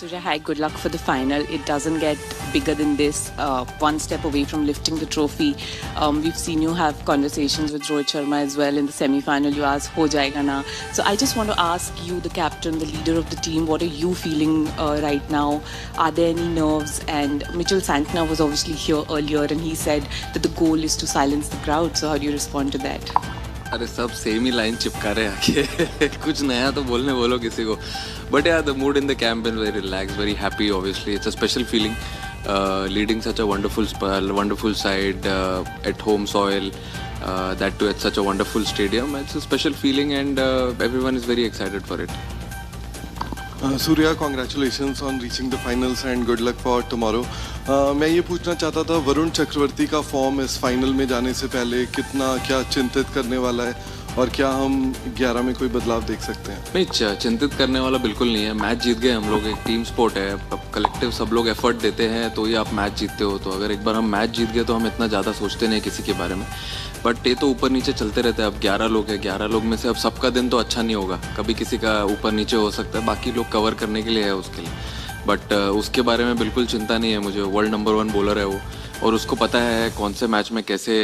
Surya, hi, good luck for the final. It doesn't get bigger than this. One step away from lifting the trophy. We've seen you have conversations with Rohit Sharma as well in the semi-final. You asked, ho jayega na? So I just want to ask you, the captain, the leader of the team, what are you feeling right now? Are there any nerves? And Mitchell Santner was obviously here earlier and he said that the goal is to silence the crowd. So how do you respond to that? अरे सब same ही line चिपका रहे आके कुछ नया तो बोलने बोलो किसी को बट यार the mood in the camp is very relax very happy obviously it's a special feeling leading such a wonderful side at home soil that too at such a wonderful stadium. It's a special feeling and everyone is very excited for it. Surya, congratulations on reaching the finals and good luck for tomorrow. मैं ये पूछना चाहता था वरुण चक्रवर्ती का form इस final में जाने से पहले कितना क्या चिंतित करने वाला है और क्या हम 11 में कोई बदलाव देख सकते हैं? नहीं, चिंतित करने वाला बिल्कुल नहीं है. मैच जीत गए हम लोग. एक टीम स्पोर्ट है, अब कलेक्टिव सब लोग एफर्ट देते हैं तो ये आप मैच जीतते हो. तो अगर एक बार हम मैच जीत गए तो हम इतना ज़्यादा सोचते नहीं किसी के बारे में. बट ये तो ऊपर नीचे चलते रहते हैं. अब 11 लोग हैं, 11 लोग में से अब सबका दिन तो अच्छा नहीं होगा. कभी किसी का ऊपर नीचे हो सकता है. बाकी लोग कवर करने के लिए है उसके लिए. बट उसके बारे में बिल्कुल चिंता नहीं है मुझे. वर्ल्ड नंबर 1 बॉलर है वो और उसको पता है कौन से मैच में कैसे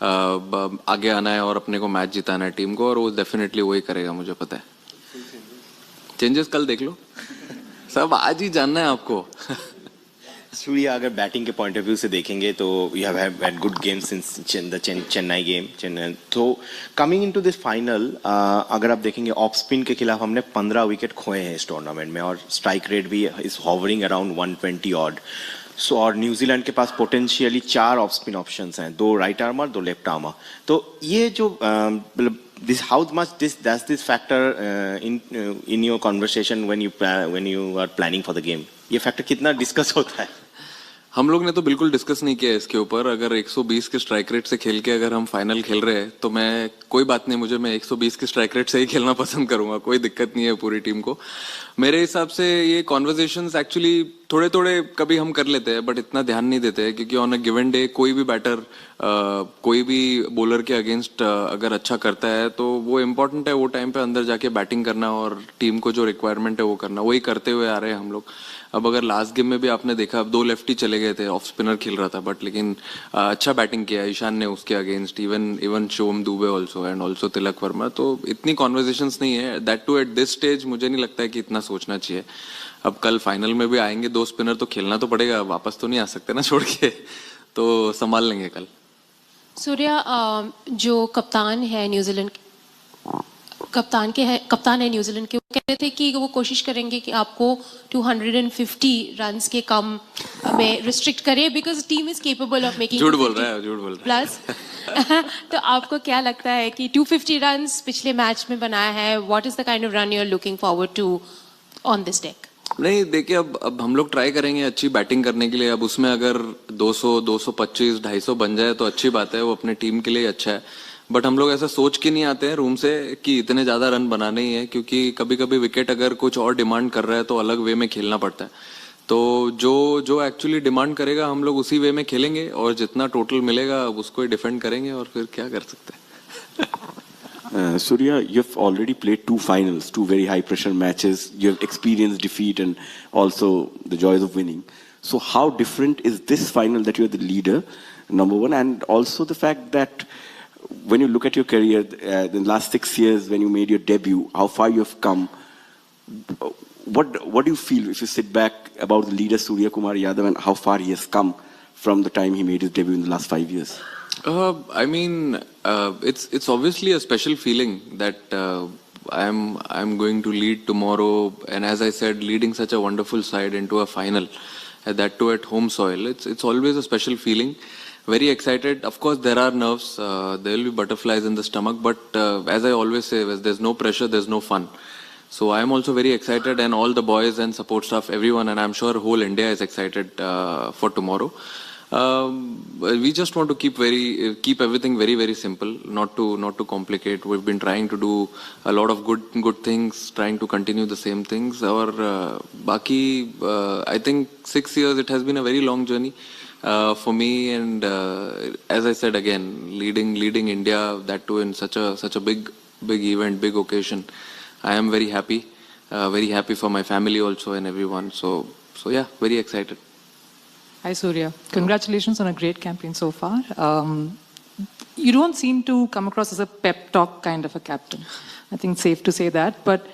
आगे आना है और अपने को मैच जिताना है टीम को और वो डेफिनेटली वही करेगा. मुझे पता है. चेंजेस कल देख लो. सब आज ही जानना है आपको. सूर्या, अगर बैटिंग के पॉइंट ऑफ व्यू से देखेंगे तो you have had good game since the Chennai game. तो कमिंग इनटू दिस फाइनल, अगर आप देखेंगे ऑफ स्पिन के खिलाफ हमने 15 विकेट खोए हैं इस टूर्नामेंट में और स्ट्राइक रेट भी इज हॉवरिंग अराउंड 120 ऑड. सो और न्यूजीलैंड के पास पोटेंशियली 4 ऑफ स्पिन ऑप्शंस हैं, 2 राइट आर्मर 2 लेफ्ट आर्मर. तो ये जो this how much does this factor in your conversation when you are planning for the game? ये factor कितना discuss होता है? हम लोग ने तो बिल्कुल डिस्कस नहीं किया इसके ऊपर. अगर 120 के स्ट्राइक रेट से खेल के अगर हम फाइनल खेल रहे हैं तो मैं कोई बात नहीं, मैं 120 के स्ट्राइक रेट से ही खेलना पसंद करूंगा. कोई दिक्कत नहीं है पूरी टीम को. मेरे हिसाब से ये कॉन्वर्जेशंस एक्चुअली थोड़े थोड़े कभी हम कर लेते हैं बट इतना ध्यान नहीं देते हैं क्योंकि ऑन अ गिवन डे कोई भी बैटर कोई भी बॉलर के अगेंस्ट अगर अच्छा करता है तो वो इम्पोर्टेंट है वो टाइम पे अंदर जाके बैटिंग करना और टीम को जो रिक्वायरमेंट है वो करना. वही करते हुए आ रहे हैं हम लोग. अब अगर लास्ट गेम में भी आपने देखा, अब 2 लेफ्टी चले गए थे, ऑफ स्पिनर खेल रहा था बट लेकिन अच्छा बैटिंग किया ईशान ने उसके against. Even Shivam Dube also and also Tilak Varma. तो इतनी कॉन्वर्जेशंस नहीं है. That too at this stage मुझे नहीं लगता है कि इतना सोचना चाहिए. अब कल फाइनल में भी आएंगे 2 स्पिनर तो खेलना तो पड़ेगा. वापस तो नहीं आ सकते ना छोड़ के. तो संभाल लेंगे कल. सूर्या, जो कप्तान है न्यूजीलैंड कप्तान है न्यूजीलैंड के, वो कह रहे थे कि वो कोशिश करेंगे कि आपको 250 रन्स के कम में रिस्ट्रिक्ट करें because team is capable of making. झूठ बोल रहा है प्लस तो आपको क्या लगता है कि 250 रन्स पिछले मैच में बनाया है? What is the kind of run you are looking forward to on this deck? नहीं देखिए, अब हम लोग ट्राई करेंगे अच्छी बैटिंग करने के लिए. अब उसमें अगर 200 225 250 बन जाए तो अच्छी बात है. वो अपने टीम के लिए अच्छा है. बट हम लोग ऐसा सोच के नहीं आते हैं रूम से कि इतने ज्यादा रन बनाने ही है क्योंकि कभी कभी विकेट अगर कुछ और डिमांड कर रहा है तो अलग वे में खेलना पड़ता है. तो जो एक्चुअली डिमांड करेगा हम लोग उसी वे में खेलेंगे और जितना टोटल मिलेगा उसको ही डिफेंड करेंगे और फिर क्या कर सकते हैं. Surya, you've already played 2 finals, 2 very high pressure matches. You have experienced defeat and also the joys of winning. So how different is this final that you're the leader, number one, and also the fact that when you look at your career, the last 6 years when you made your debut, how far you have come, what do you feel if you sit back about the leader Surya Kumar Yadav and how far he has come from the time he made his debut in the last 5 years? I mean, it's obviously a special feeling that I'm going to lead tomorrow, and as I said, leading such a wonderful side into a final, that too at home soil. It's always a special feeling. Very excited. Of course, there are nerves. There will be butterflies in the stomach, but as I always say, there's no pressure, there's no fun. So I am also very excited, and all the boys and support staff, everyone, and I'm sure whole India is excited for tomorrow. We just want to keep everything very, very simple, not to complicate. We've been trying to do a lot of good things, trying to continue the same things. Or baki, I think 6 years it has been a very long journey for me, and as I said again, leading India, that too in such a big event, big occasion. I am very happy. very happy for my family also and everyone. So yeah, very excited. Hi, Surya. Congratulations on a great campaign so far. You don't seem to come across as a pep talk kind of a captain. I think it's safe to say that. But,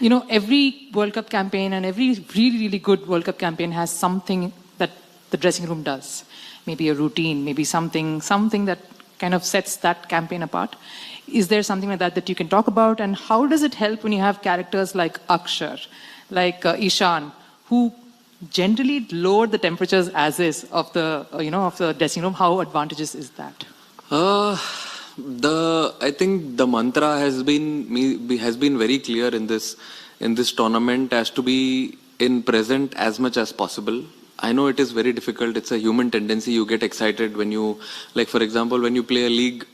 you know, every World Cup campaign and every really, really good World Cup campaign has something that the dressing room does. Maybe a routine, maybe something that kind of sets that campaign apart. Is there something like that you can talk about? And how does it help when you have characters like Akshar, like Ishan, who generally lower the temperatures as is of the of the dressing room? How advantageous is that? I think the mantra has been very clear in this tournament as to be in present as much as possible. I know it is very difficult. It's a human tendency. You get excited when you, like for example, when you play a league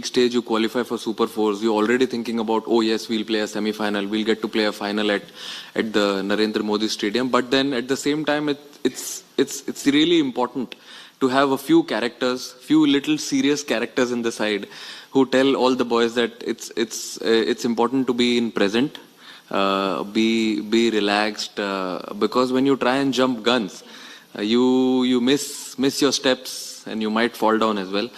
stage, you qualify for Super Fours. You're already thinking about, oh yes, we'll play a semi-final. We'll get to play a final at the Narendra Modi Stadium. But then at the same time, it's really important to have a few little serious characters in the side who tell all the boys that it's important to be in present, be relaxed, because when you try and jump guns, you miss your steps and you might fall down as well,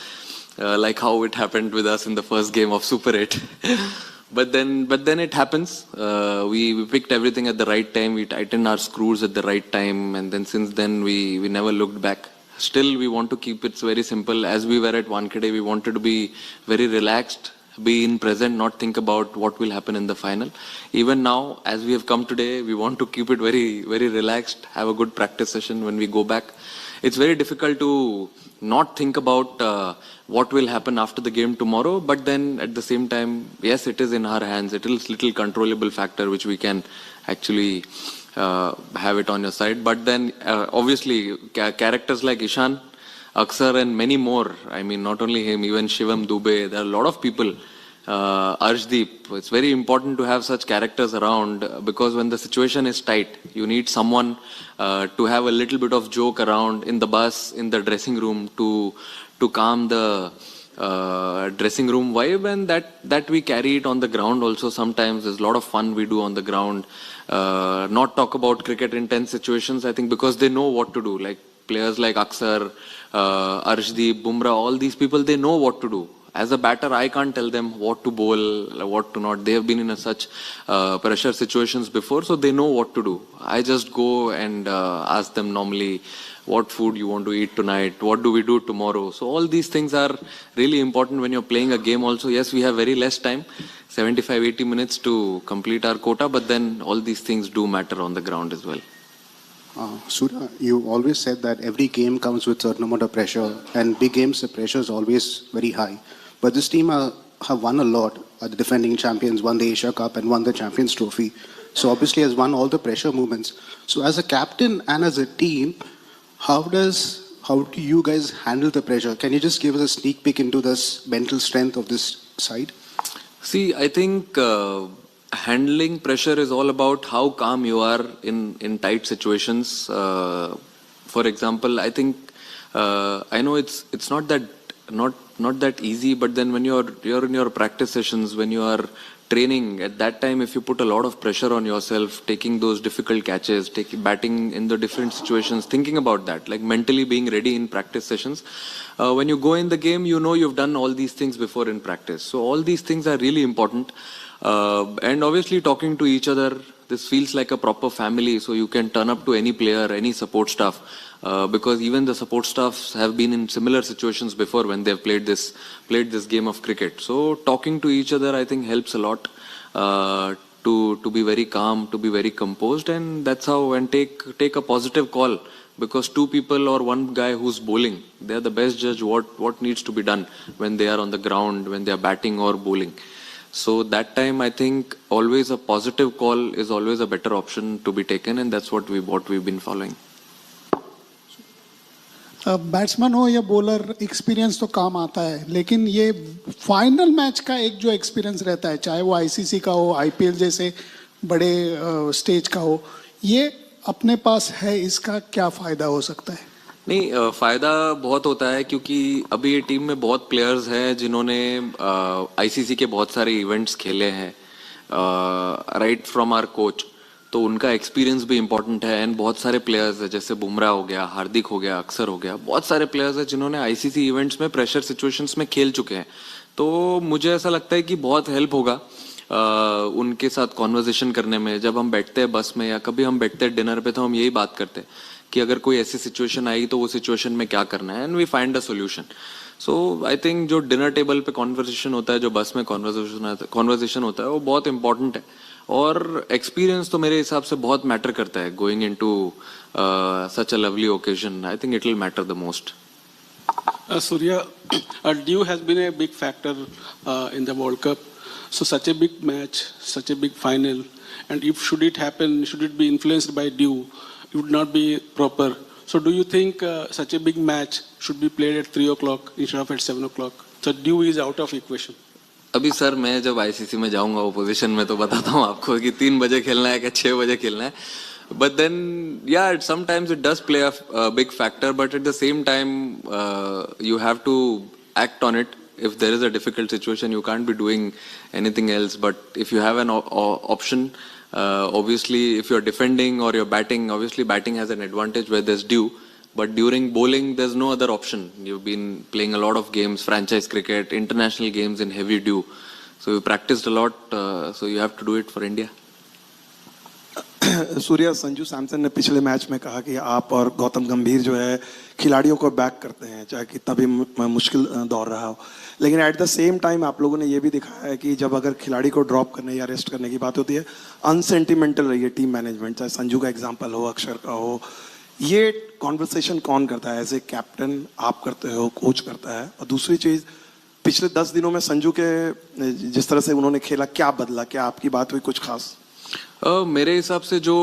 like how it happened with us in the first game of Super 8. But then it happens. We picked everything at the right time. We tightened our screws at the right time, and then since then we never looked back. Still, we want to keep it very simple. As we were at Wankhede, we wanted to be very relaxed, be in present, not think about what will happen in the final. Even now, as we have come today, we want to keep it very, very relaxed, have a good practice session when we go back. It's very difficult to not think about what will happen after the game tomorrow, but then at the same time, yes, it is in our hands. It is a little controllable factor which we can actually have it on your side. But then obviously characters like Ishan, Akshar and many more, I mean not only him, even Shivam Dubey, there are a lot of people, Arshdeep. It's very important to have such characters around, because when the situation is tight, you need someone to have a little bit of joke around in the bus, in the dressing room, to calm the dressing room vibe, and that we carry it on the ground also. Sometimes there's a lot of fun we do on the ground. Not talk about cricket in tense situations, I think, because they know what to do. Like players like Akshar, Arshdeep, Bumrah, all these people, they know what to do. As a batter, I can't tell them what to bowl, what to not. They have been in such pressure situations before, so they know what to do. I just go and ask them normally, what food you want to eat tonight, what do we do tomorrow. So all these things are really important when you're playing a game also. Yes, we have very less time, 75-80 minutes to complete our quota, but then all these things do matter on the ground as well. Surya, you always said that every game comes with a certain amount of pressure, and big games, the pressure is always very high. But this team have won a lot. The defending champions won the Asia Cup and won the Champions Trophy. So obviously has won all the pressure movements. So as a captain and as a team, how do you guys handle the pressure? Can you just give us a sneak peek into this mental strength of this side? See, I think handling pressure is all about how calm you are in tight situations. For example, I think I know it's not that easy, but then when you're in your practice sessions, when you are training, at that time, if you put a lot of pressure on yourself, taking those difficult catches, batting in the different situations, thinking about that, like mentally being ready in practice sessions. When you go in the game, you know you've done all these things before in practice. So all these things are really important. And obviously talking to each other, this feels like a proper family, so you can turn up to any player, any support staff, because even the support staffs have been in similar situations before when they've played this game of cricket. So talking to each other, I think, helps a lot to be very calm, to be very composed, and that's how, and take a positive call, because two people or one guy who's bowling, they're the best judge what needs to be done when they are on the ground, when they are batting or bowling. So that time, I think always a positive call is always a better option to be taken, and that's what we've been following. Batsman हो या bowler, experience तो काम आता है, लेकिन ये final match का एक जो एक्सपीरियंस रहता है, चाहे वो आईसीसी का हो, आईपीएल जैसे बड़े स्टेज का हो, ये अपने पास है, इसका क्या फायदा हो सकता है? नहीं, फायदा बहुत होता है, क्योंकि अभी ये टीम में बहुत प्लेयर्स हैं जिन्होंने आईसीसी के बहुत सारे इवेंट्स खेले हैं, राइट फ्रॉम आवर कोच तो उनका एक्सपीरियंस भी इंपॉर्टेंट है। एंड बहुत सारे प्लेयर्स है, जैसे बुमराह हो गया, हार्दिक हो गया, अक्षर हो गया, बहुत सारे प्लेयर्स है जिन्होंने आईसीसी इवेंट्स में प्रेशर सिचुएशंस में खेल चुके हैं। तो मुझे ऐसा लगता है कि बहुत हेल्प होगा उनके साथ कॉन्वर्जेशन करने में। जब हम बैठते हैं बस में या कभी हम बैठते हैं डिनर पे, तो हम यही बात करते हैं कि अगर कोई ऐसी सिचुएशन आई तो वो सिचुएशन में क्या करना है, and we find a solution. So I think जो डिनर टेबल पे कॉन्वर्सेशन होता है, जो बस में कॉन्वर्सेशन होता है, वो बहुत इंपॉर्टेंट है। और एक्सपीरियंस तो मेरे हिसाब से बहुत मैटर करता है going into such a lovely occasion. I think it will matter the most. Surya, dew has been a big factor in the World Cup. So such a big match, such a big final, and if should it happen, should it be influenced by dew, it would not be proper. So do you think such a big match should be played at 3 o'clock instead of at 7 o'clock? So dew is out of equation. अभी sir मैं जब ICC में जाऊंगा opposition में तो बताता हूँ आपको कि 3 बजे खेलना है क्या 6 बजे खेलना है। But then, yeah, sometimes it does play a big factor, but at the same time, you have to act on it. If there is a difficult situation, you can't be doing anything else. But if you have an option, obviously, if you're defending or you're batting, obviously batting has an advantage where there's dew. But during bowling, there's no other option. You've been playing a lot of games, franchise cricket, international games in heavy dew. So you practiced a lot, so you have to do it for India. Surya, Sanju Samson ने पिछले match में कहा कि आप और गौतम गंभीर जो है खिलाड़ियों को बैक करते हैं, चाहे कितना भी मुश्किल दौर रहा हो। लेकिन एट द सेम टाइम आप लोगों ने ये भी दिखाया है कि जब अगर खिलाड़ी को ड्रॉप करने या रेस्ट करने की बात होती है, अनसेंटिमेंटल रही है टीम मैनेजमेंट, चाहे संजू का एग्जाम्पल हो, अक्षर का हो। ये कॉन्वर्सेशन कौन करता है? एज ए कैप्टन आप करते हो, कोच करता है? और दूसरी चीज़, पिछले 10 दिनों में संजू के जिस तरह से उन्होंने खेला, क्या बदला? क्या आपकी बात हुई कुछ खास? मेरे हिसाब से जो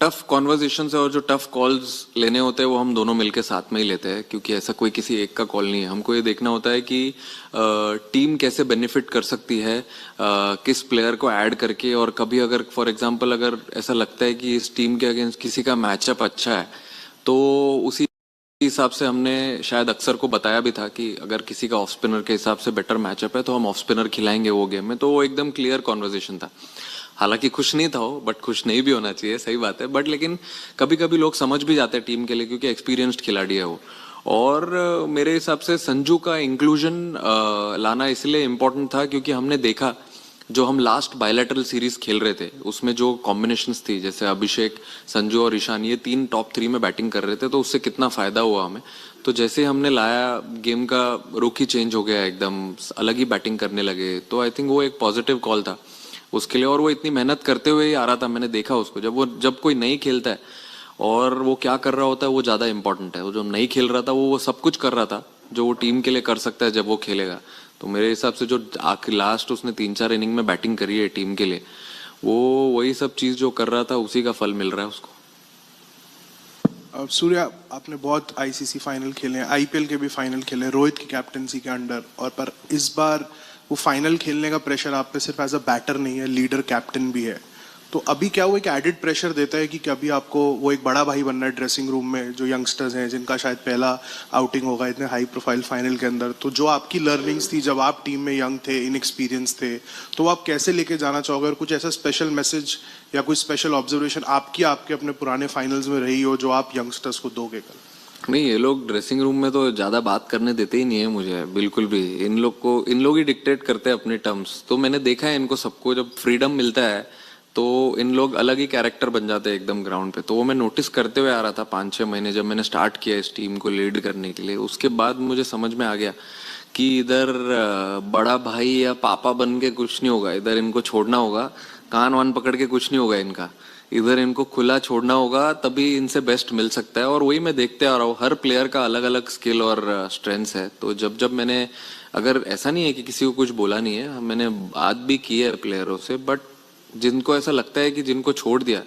टफ कॉन्वर्जेशन है और जो टफ कॉल्स लेने होते हैं वो हम दोनों मिलके साथ में ही लेते हैं, क्योंकि ऐसा कोई किसी एक का कॉल नहीं है। हमको ये देखना होता है कि टीम कैसे बेनिफिट कर सकती है किस प्लेयर को ऐड करके। और कभी अगर फॉर एग्जांपल अगर ऐसा लगता है कि इस टीम के अगेंस्ट किसी का मैचअप अच्छा है, तो उसी हिसाब से हमने शायद अक्सर को बताया भी था कि अगर किसी का ऑफ स्पिनर के हिसाब से बेटर मैचअप है तो हम ऑफ स्पिनर खिलाएंगे वो गेम में। तो वो एकदम क्लियर कॉन्वर्जेशन था। हालांकि खुश नहीं था वो, बट खुश नहीं भी होना चाहिए, सही बात है। बट लेकिन कभी कभी लोग समझ भी जाते हैं टीम के लिए, क्योंकि एक्सपीरियंस्ड खिलाड़ी है वो। और मेरे हिसाब से संजू का इंक्लूजन लाना इसलिए इम्पोर्टेंट था क्योंकि हमने देखा जो हम लास्ट बायलैटरल सीरीज खेल रहे थे उसमें जो कॉम्बिनेशंस थी, जैसे अभिषेक, संजू और ईशान, ये 3 टॉप 3 में बैटिंग कर रहे थे, तो उससे कितना फायदा हुआ हमें। तो जैसे हमने लाया, गेम का रुख ही चेंज हो गया, एकदम अलग ही बैटिंग करने लगे। तो आई थिंक वो एक पॉजिटिव कॉल था उसके लिए। और वो इतनी मेहनत करते हुए ही आ रहा था, मैंने देखा उसको। जब कोई नहीं खेलता है और वो क्या कर रहा होता है वो ज्यादा इंपॉर्टेंट है। वो जो नहीं खेल रहा था वो सब कुछ कर रहा था जो वो टीम के लिए कर सकता है जब वो खेलेगा। तो मेरे हिसाब से जो आखिर लास्ट उसने 3-4 इनिंग में बैटिंग करी है टीम के लिए, वो वही सब चीज जो कर रहा था उसी का फल मिल रहा है उसको। सूर्या, आपने बहुत आईसीसी फाइनल खेले हैं, आईपीएल के भी फाइनल खेले हैं रोहित की कैप्टनसी के अंडर, और पर इस बार वो फाइनल खेलने का प्रेशर आप पे सिर्फ एज अ बैटर नहीं है, लीडर कैप्टन भी है। तो अभी क्या वो एक एडिड प्रेशर देता है कि कभी आपको वो एक बड़ा भाई बनना है ड्रेसिंग रूम में, जो यंगस्टर्स हैं जिनका शायद पहला आउटिंग होगा इतने हाई प्रोफाइल फाइनल के अंदर। तो जो आपकी लर्निंग्स थी जब आप टीम में यंग थे, इनएक्सपीरियंस थे, तो आप कैसे लेके जाना चाहोगे? और कुछ ऐसा स्पेशल मैसेज या कुछ स्पेशल ऑब्जर्वेशन आपके अपने पुराने फाइनल्स में रही हो जो आप यंगस्टर्स को दोगे कल? नहीं, ये लोग ड्रेसिंग रूम में तो ज्यादा बात करने देते ही नहीं है मुझे, बिल्कुल भी। इन लोग ही डिक्टेट करते हैं अपने टर्म्स। तो मैंने देखा है इनको सबको, जब फ्रीडम मिलता है तो इन लोग अलग ही कैरेक्टर बन जाते हैं एकदम ग्राउंड पे। तो वो मैं नोटिस करते हुए आ रहा था 5-6 महीने जब मैंने स्टार्ट किया इस टीम को लीड करने के लिए। उसके बाद मुझे समझ में आ गया कि इधर बड़ा भाई या पापा बन के कुछ नहीं होगा, इधर इनको छोड़ना होगा, कान वान पकड़ के कुछ नहीं होगा इनका, इधर इनको खुला छोड़ना होगा, तभी इनसे बेस्ट मिल सकता है। और वही मैं देखते आ रहा हूँ, हर प्लेयर का अलग अलग स्किल और स्ट्रेंथ्स है। तो जब मैंने, अगर ऐसा नहीं है कि किसी को कुछ बोला नहीं है, मैंने बात भी की है प्लेयरों से, बट जिनको ऐसा लगता है कि जिनको छोड़ दिया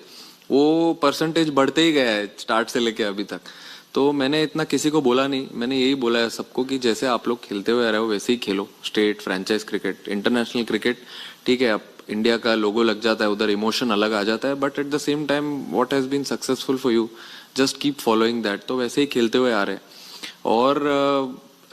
वो परसेंटेज बढ़ते ही गया है स्टार्ट से लेके अभी तक। तो मैंने इतना किसी को बोला नहीं, मैंने यही बोला है सबको कि जैसे आप लोग खेलते हुए आ रहे हो वैसे ही खेलो। State, franchise cricket, international cricket, ठीक है, अब इंडिया का लोगो लग जाता है, उधर इमोशन अलग आ जाता है, but at the same time what has been successful for you, just keep following that. तो वैसे ही खेलते हुए आ रहे हैं। और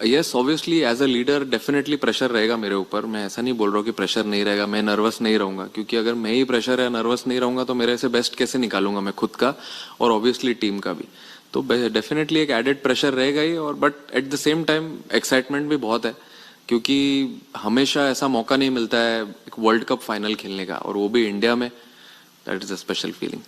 yes obviously as a leader definitely pressure रहेगा मेरे ऊपर. मैं ऐसा नहीं बोल रहा हूँ कि प्रेशर नहीं रहेगा, मैं नर्वस नहीं रहूंगा, क्योंकि अगर मैं ही प्रेशर या नर्वस नहीं रहूंगा तो मेरे से बेस्ट कैसे निकालूंगा मैं खुद का और ऑब्वियसली टीम का भी. तो डेफिनेटली एक एडेड प्रेशर रहेगा ही. और but at the same time excitement भी बहुत है, क्योंकि हमेशा ऐसा मौका नहीं मिलता है एक वर्ल्ड कप फाइनल खेलने का, और वो भी इंडिया में. That is a special feeling.